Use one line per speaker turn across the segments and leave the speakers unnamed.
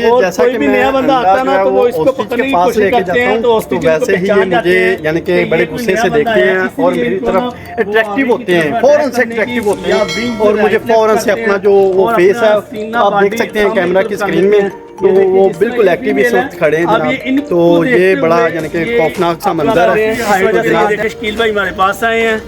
और कोई भी नया बंदा आता है ना तो वो इसको पकड़ने की कोशिश करते हैं, तो
वैसे ही ये मुझे यानी कि बड़े गुस्से से देखते हैं और मेरी तरफ अट्रैक्टिव होते हैं, फौरन से अट्रैक्टिव होते हैं और मुझे फौरन से अपना जो वो फेस है आप देख सकते हैं कैमरा की स्क्रीन में, तो वो बिल्कुल एक्टिव इस वक्त खड़े हैं जनाब। तो ये बड़ा यानी कि खौफनाक सा मंजर है।
शकील भाई हमारे पास आए हैं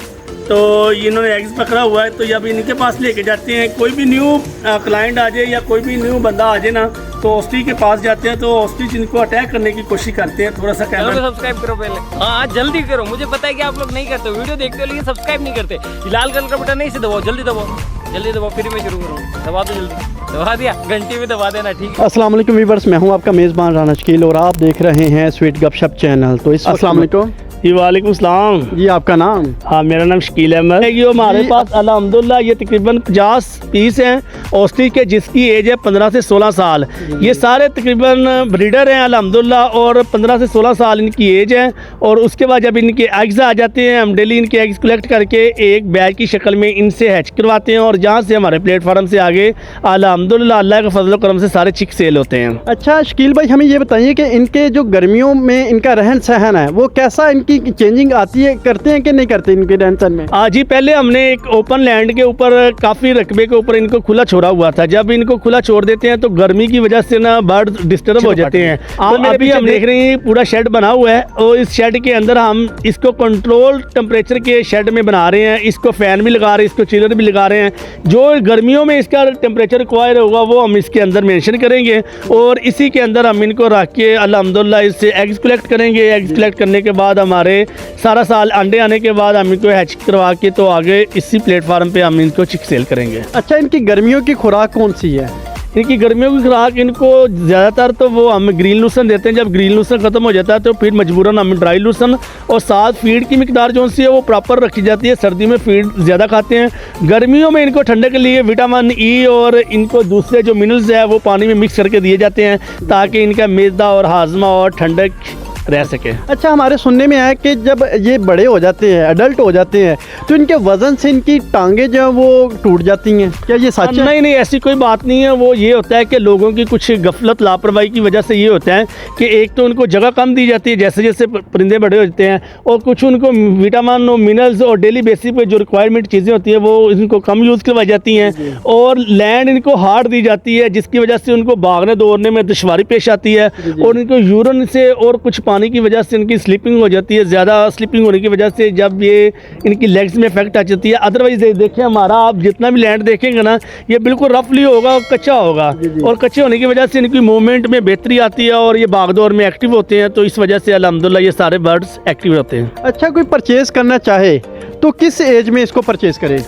तो इन्होंने एग्स पकड़ा हुआ है, तो अब इनके पास लेके जाते हैं। कोई भी न्यू क्लाइंट आ जाए या कोई भी न्यू बंदा आ जाए ना तो ऑस्ट्रिच के पास जाते हैं, तो ऑस्ट्रिच इनको अटैक करने की कोशिश करते हैं। थोड़ा सा कैमरा
सब्सक्राइब करो पहले, हाँ जल्दी करो। मुझे पता है कि आप लोग नहीं करते, वीडियो देखते हो लेकिन सब्सक्राइब नहीं करते। लाल कलर का बटन नहीं से दबाओ, जल्दी दबाओ, जल्दी दबाओ, फिर मैं शुरू करूँ। दबा दो जल्दी, दबा दिया, घंटी में दबा देना, ठीक है।
अस्सलाम वालेकुम व्यूअर्स, मैं हूँ आपका मेज़बान राना शकील और आप देख रहे हैं स्वीट गपशप चैनल। तो इस अस्सलाम वालेकुम
जी, वालेकुम सलाम
जी, आपका नाम?
हाँ, मेरा नाम शकील अहमद है। ये हमारे पास अल्हम्दुलिल्लाह ये तकरीबन 50 पीस हैं ऑस्ट्रिच के, जिसकी एज है 15 से 16 साल। ये सारे तकरीबन ब्रीडर हैं अल्हम्दुलिल्लाह और 15 से 16 साल इनकी एज है। और उसके बाद जब इनके एग्स आ जाते हैं, हम डेली इनके एग्स कलेक्ट करके एक बैग की शक्ल में इनसे हैच करवाते हैं और जहाँ से हमारे प्लेटफार्म से आगे अल्हम्दुलिल्लाह अल्लाह के फजल करम से सारे चिक सेल होते हैं।
अच्छा शकील भाई, हमें ये बताइए कि इनके जो गर्मियों में इनका रहन सहन है वो कैसा, की चेंजिंग आती है, करते हैं कि नहीं करते इनके रहन सहन में?
जी, पहले हमने एक ओपन लैंड के ऊपर काफ़ी रकबे के ऊपर इनको खुला छोड़ा हुआ था। जब इनको खुला छोड़ देते हैं तो गर्मी की वजह से ना बर्ड डिस्टर्ब हो जाते हैं। तो अभी हम देख रहे हैं पूरा शेड बना हुआ है और इस शेड के अंदर हम इसको कंट्रोल टेम्परेचर के शेड में बना रहे हैं। इसको फ़ैन भी लगा रहे हैं, इसको चिलर भी लगा रहे हैं। जो गर्मियों में इसका टेम्परेचर रिक्वायर होगा वो हम इसके अंदर मेंशन करेंगे और इसी के अंदर हम इनको रख के अल्हम्दुलिल्लाह इससे एग्स कलेक्ट करेंगे। एग्स कलेक्ट करने के बाद हमारे सारा साल अंडे आने के बाद हम इनको हैच करवा के तो आगे इसी प्लेटफार्म पे हम इनको चिक सेल करेंगे।
अच्छा, इनकी गर्मियों की खुराक कौन सी है?
इनकी गर्मियों की खुराक इनको ज़्यादातर तो वो हम ग्रीन लूसन देते हैं। जब ग्रीन लूसन ख़त्म हो जाता है तो फिर मजबूरन हम ड्राई लूसन और साथ फीड की मिकदार जो सी है वो प्रॉपर रखी जाती है। सर्दी में फीड ज़्यादा खाते हैं, गर्मियों में इनको ठंडे के लिए विटामिन ई और इनको दूसरे जो मिनरल्स है वो पानी में मिक्स करके दिए जाते हैं ताकि इनका मैदा और हाजमा और ठंडक रह सके।
अच्छा, हमारे सुनने में आया कि जब ये बड़े हो जाते हैं, अडल्ट हो जाते हैं, तो इनके वजन से इनकी टांगे जो है वो टूट जाती हैं, क्या ये सच है?
नहीं, ऐसी कोई बात नहीं है। वो ये होता है कि लोगों की कुछ गफलत लापरवाही की वजह से ये होता है कि एक तो उनको जगह कम दी जाती है जैसे जैसे परिंदे बड़े होते हैं, और कुछ उनको विटामिन और मिनरल्स और डेली बेसिस पे जो रिक्वायरमेंट चीज़ें होती हैं वो इनको कम यूज़ करवाई जाती हैं और लैंड इनको हार्ड दी जाती है, जिसकी वजह से उनको भागने दौड़ने में दुश्वारी पेश आती है और इनको यूरिन से और कुछ पानी की वजह से इनकी स्लीपिंग हो जाती है। ज़्यादा स्लीपिंग होने की वजह से जब ये इनकी लेग्स में इफेक्ट आ जाती है। अदरवाइज देखें हमारा, आप जितना भी लैंड देखेंगे ना ये बिल्कुल रफली होगा और कच्चा होगा और कच्चे होने की वजह से इनकी मूवमेंट में बेहतरी आती है और ये भागदौड़ में एक्टिव होते हैं। तो इस वजह से अल्हम्दुलिल्लाह ये सारे बर्ड्स एक्टिव होते हैं।
अच्छा, कोई परचेज़ करना चाहे तो किस एज में इसको परचेज़ करें?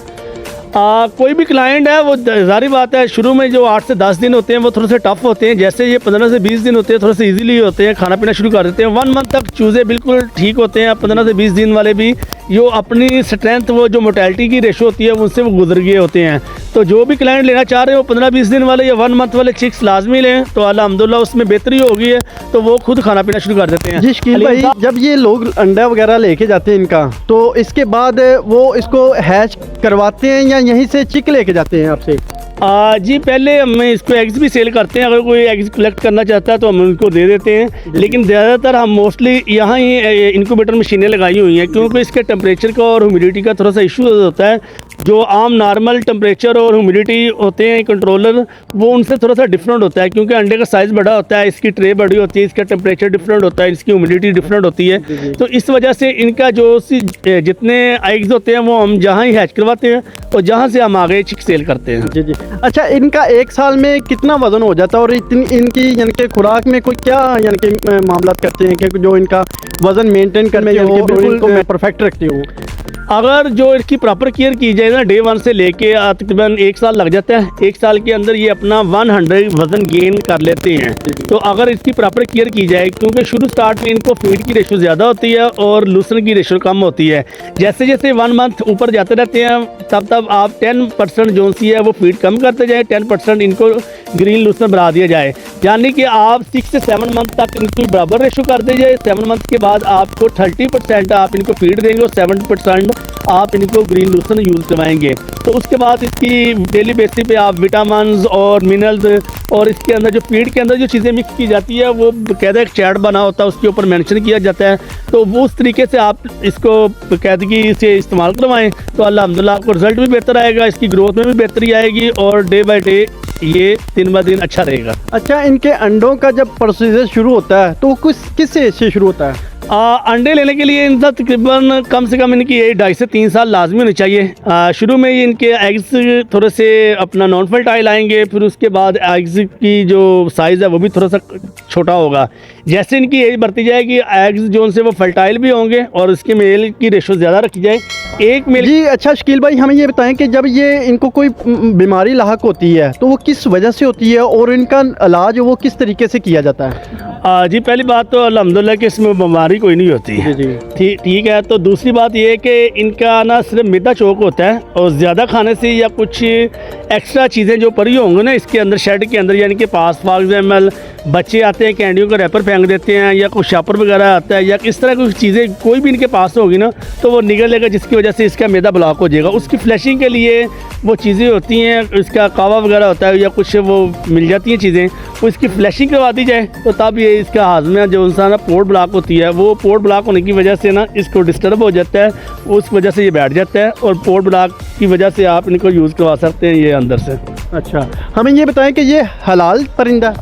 कोई भी क्लाइंट है वो जारी बात है शुरू में जो 8 से 10 दिन होते हैं वो थोड़े से टफ होते हैं। जैसे ये 15 से 20 दिन होते हैं थोड़े से इजीली होते हैं, खाना पीना शुरू कर देते हैं। 1 मंथ तक चूज़े बिल्कुल ठीक होते हैं। 15 से 20 दिन वाले भी जो अपनी स्ट्रेंथ वो जो मोर्टेलिटी की रेशो होती है उनसे वो गुजर गए होते हैं। तो जो भी क्लाइंट लेना चाह रहे हो 15-20 दिन वाले या 1 मंथ वाले चिक्स लाजमी लें, तो अल्हम्दुलिल्लाह उसमें बेहतरी होगी है तो वो खुद खाना पीना शुरू कर देते हैं।
जी शकील भाई, जब ये लोग अंडा वगैरह लेके जाते हैं इनका, तो इसके बाद वो इसको हैच करवाते हैं या यहीं से चिक लेके जाते हैं आपसे?
जी, पहले हम इसको एग्स भी सेल करते हैं। अगर कोई एग्स कलेक्ट करना चाहता है तो हम उनको दे देते हैं, लेकिन ज़्यादातर हम मोस्टली यहाँ ही इनक्यूबेटर मशीनें लगाई हुई हैं क्योंकि इसके टेम्परेचर का और ह्यूमिडिटी का थोड़ा सा इशू होता है। जो आम नॉर्मल टेम्परेचर और ह्यूमिडिटी होते हैं कंट्रोलर, वो उनसे थोड़ा सा डिफरेंट होता है क्योंकि अंडे का साइज़ बड़ा होता है, इसकी ट्रे बड़ी होती है, इसका टेम्परेचर डिफरेंट होता है, इसकी ह्यूमिडिटी डिफरेंट होती है। तो इस वजह से इनका जो जितने एग्स होते हैं वो हम जहाँ ही हैच करवाते हैं और जहाँ से हम आगे चिक सेल करते हैं।
जी। अच्छा, इनका एक साल में कितना वज़न हो जाता है और इनकी यानी कि खुराक में कोई क्या यानी कि मामला करते हैं कि जो इनका वज़न मेंटेन करने बिल्कुल परफेक्ट रखते हो?
अगर जो इसकी प्रॉपर केयर की जाए ना, डे 1 से लेके तकरीबन 1 साल लग जाता है। 1 साल के अंदर ये अपना 100 वज़न गेन कर लेते हैं। तो अगर इसकी प्रॉपर केयर की जाए, क्योंकि शुरू स्टार्ट में इनको फीड की रेशो ज़्यादा होती है और लूसन की रेशो कम होती है। जैसे जैसे 1 मंथ ऊपर जाते रहते हैं तब आप 10% जो सी है वो फीड कम करते जाए, 10% इनको ग्रीन लूसन बढ़ा दिया जाए। यानी कि आप 6 से 7 मंथ तक इनकी बराबर रेशो कर दीजिए। 7 मंथ के बाद आपको 30% आप इनको फीड देंगे और 7% आप इनको ग्रीन लूसन यूज़ करवाएंगे तो उसके बाद इसकी डेली बेसिस पे आप विटामिन और मिनरल्स और इसके अंदर जो फीड के अंदर जो चीज़ें मिक्स की जाती है वो बाकायदा एक चैट बना होता है, उसके ऊपर मेंशन किया जाता है। तो वो उस तरीके से आप इसको बाकायदगी से इस्तेमाल करवाएं तो अल्हम्दुलिल्लाह आपको रिजल्ट भी बेहतर आएगा, इसकी ग्रोथ में भी बेहतरी आएगी और डे बाय डे ये दिन ब दिन अच्छा रहेगा।
अच्छा, इनके अंडों का जब प्रोसीजर शुरू होता है तो वो किस एज से शुरू होता है?
अंडे लेने के लिए इनका तकरीबन कम से कम इनकी एज 2.5 से 3 साल लाजमी होनी चाहिए। शुरू में ये इनके एग्स थोड़े से अपना नॉन फर्टाइल आएंगे, फिर उसके बाद एग्स की जो साइज़ है वो भी थोड़ा सा छोटा होगा। जैसे इनकी एज बढ़ती जाएगी एग्स जो उनसे वो फर्टाइल भी होंगे और इसके मेल की रेशो ज़्यादा रखी जाए। एक मेल
जी अच्छा शकील भाई, हमें ये बताएं कि जब ये इनको कोई बीमारी लाहक होती है तो वो किस वजह से होती है और इनका इलाज वो किस तरीके से किया जाता है?
जी पहली बात तो अल्हम्दुलिल्लाह कि इसमें बीमारी कोई नहीं होती है।
जी
ठीक है। तो दूसरी बात ये है कि इनका ना सिर्फ मैदा चौक होता है और ज़्यादा खाने से या कुछ एक्स्ट्रा चीज़ें जो पड़ी होंगी ना इसके अंदर शेड के अंदर, यानी कि पास फॉर एग्जाम्पल बच्चे आते हैं कैंडियों का रैपर फेंक देते हैं या कुछ शापर वगैरह आता है या इस तरह कुछ चीज़ें कोई भी इनके पास होगी ना तो वो निकल लेगा, जिसकी वजह से इसका मैदा ब्लॉक हो जाएगा। उसकी फ्लैशिंग के लिए वो चीज़ें होती हैं, इसका कावा वगैरह होता है या कुछ वो मिल जाती हैं चीज़ें, वो इसकी फ्लैशिंग करवा दी जाए तो तब ये इसका हाजमा जो इंसान पोर्ट ब्लॉक होती है वो पोर्ट ब्लॉक होने की वजह से ना इसको डिस्टर्ब हो जाता है, उस वजह से ये बैठ जाता है और पोर्ट ब्लॉक की वजह से आप इनको यूज़ करवा सकते हैं ये अंदर से।
अच्छा, हमें ये बताएं कि ये हलाल परिंदा?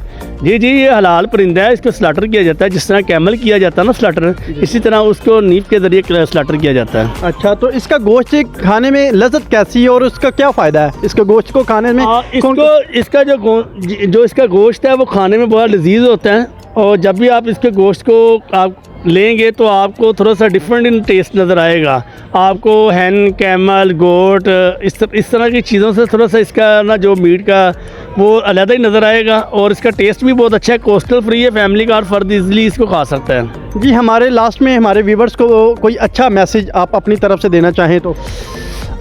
जी ये हलाल परिंदा है, इसको स्लाटर किया जाता है जिस तरह कैमल किया जाता है ना स्लाटर, इसी तरह उसको नीफ के ज़रिए स्लाटर किया जाता है।
अच्छा, तो इसका गोश्त खाने में लज़्ज़त कैसी है और उसका क्या फ़ायदा है इसके गोश्त को खाने में?
इसका जो इसका गोश्त है वो खाने में बहुत लजीज होता है और जब भी आप इसके गोश्त को आप लेंगे तो आपको थोड़ा सा डिफरेंट इन टेस्ट नज़र आएगा। आपको हैन, कैमल, गोट इस तरह की चीज़ों से थोड़ा सा इसका ना जो मीट का वो अलग ही नज़र आएगा और इसका टेस्ट भी बहुत अच्छा है, कोस्टल फ्री है, फैमिली का फर्द इजीली इसको खा सकता है।
जी हमारे लास्ट में हमारे व्यूवर्स को कोई अच्छा मैसेज आप अपनी तरफ से देना चाहें तो?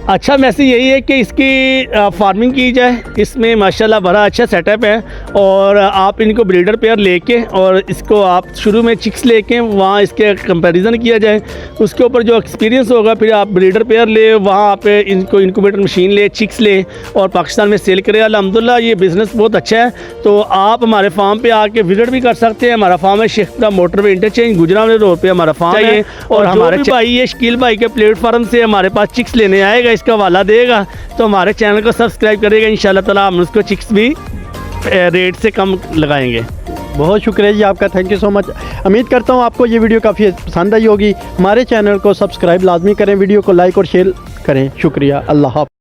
अच्छा मैसेज यही है कि इसकी फार्मिंग की जाए, इसमें माशाल्लाह बड़ा अच्छा सेटअप है और आप इनको ब्रीडर पेयर लेके और इसको आप शुरू में चिक्स लेके वहाँ इसके कंपैरिजन किया जाए, उसके ऊपर जो एक्सपीरियंस होगा फिर आप ब्रीडर पेयर ले, वहाँ आप इनको इंक्यूबेटर मशीन ले, चिक्स ले और पाकिस्तान में सेल करें। अल्हम्दुलिल्लाह ये बिज़नेस बहुत अच्छा है। तो आप हमारे फार्म पे आके विजिट भी कर सकते हैं। हमारा फार्म है Sheikhpura motorway interchange Gujranwala road पे हमारा फार्म है और हमारे भाई ये शकील भाई के प्लेटफार्म से हमारे पास चिक्स लेने आएगा, इसका वाला देगा तो हमारे चैनल को सब्सक्राइब करेगा, इंशाल्लाह ताला हम उसको चिक्स भी रेट से कम लगाएंगे।
बहुत शुक्रिया जी आपका, थैंक यू सो मच। उम्मीद करता हूँ आपको ये वीडियो काफ़ी पसंद आई होगी। हमारे चैनल को सब्सक्राइब लाजमी करें, वीडियो को लाइक और शेयर करें। शुक्रिया, अल्लाह हाफ़िज़।